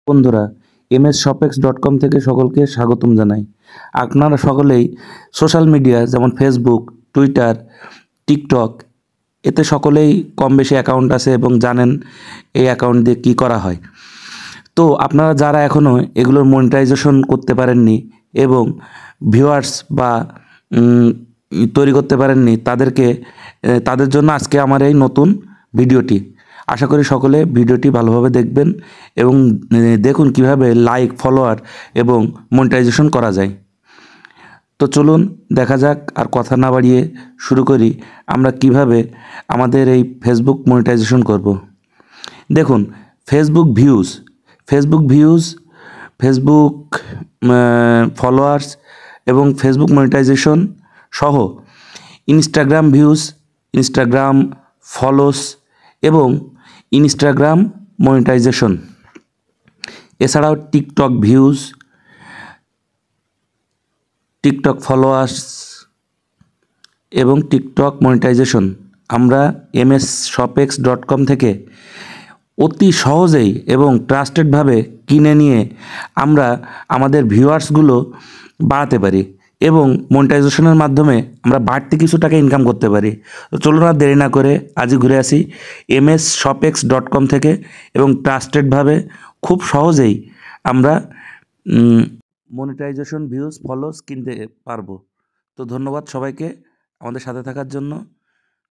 বন্ধুরা, msshopx.com থেকে সকলকে স্বাগতম জানাই। আপনারা সকলেই সোশ্যাল মিডিয়া যেমন ফেসবুক, টুইটার, টিকটক এতে সকলেই কম বেশি অ্যাকাউন্ট আছে এবং জানেন এই অ্যাকাউন্ট দিয়ে কী করা হয়। তো আপনারা যারা এখনও এগুলোর মনিটাইজেশন করতে পারেননি এবং ভিউয়ার্স বা তৈরি করতে পারেননি তাদের জন্য আজকে আমার এই নতুন ভিডিওটি। আশা করি সকলে ভিডিওটি ভালোভাবে দেখবেন এবং দেখুন কিভাবে লাইক, ফলোয়ার এবং মনিটাইজেশন করা যায়। তো চলুন দেখা যাক, আর কথা না বাড়িয়ে শুরু করি আমরা কিভাবে আমাদের এই ফেসবুক মনিটাইজেশন করব। দেখুন, ফেসবুক ভিউজ, ফেসবুক ফলোয়ার্স এবং ফেসবুক মনিটাইজেশন সহ ইনস্টাগ্রাম ভিউজ, ইনস্টাগ্রাম ফলোস এবং ইনস্টাগ্রাম মনিটাইজেশন, এছাড়াও টিকটক ভিউজ, টিকটক ফলোয়ার্স এবং টিকটক মনিটাইজেশন আমরা msshopx.com থেকে অতি সহজেই এবং ট্রাস্টেডভাবে কিনে নিয়ে আমরা আমাদের ভিউয়ার্সগুলো বাড়াতে পারি এবং মনিটাইজেশনের মাধ্যমে আমরা বাড়তি কিছু টাকা ইনকাম করতে পারি। তো চলুন আর দেরি না করে আজই ঘুরে আসি msshopx.com থেকে এবং ট্রাস্টেডভাবে খুব সহজেই আমরা মনিটাইজেশন ভিউজ ফলোস কিনতে পারবো। তো ধন্যবাদ সবাইকে আমাদের সাথে থাকার জন্য।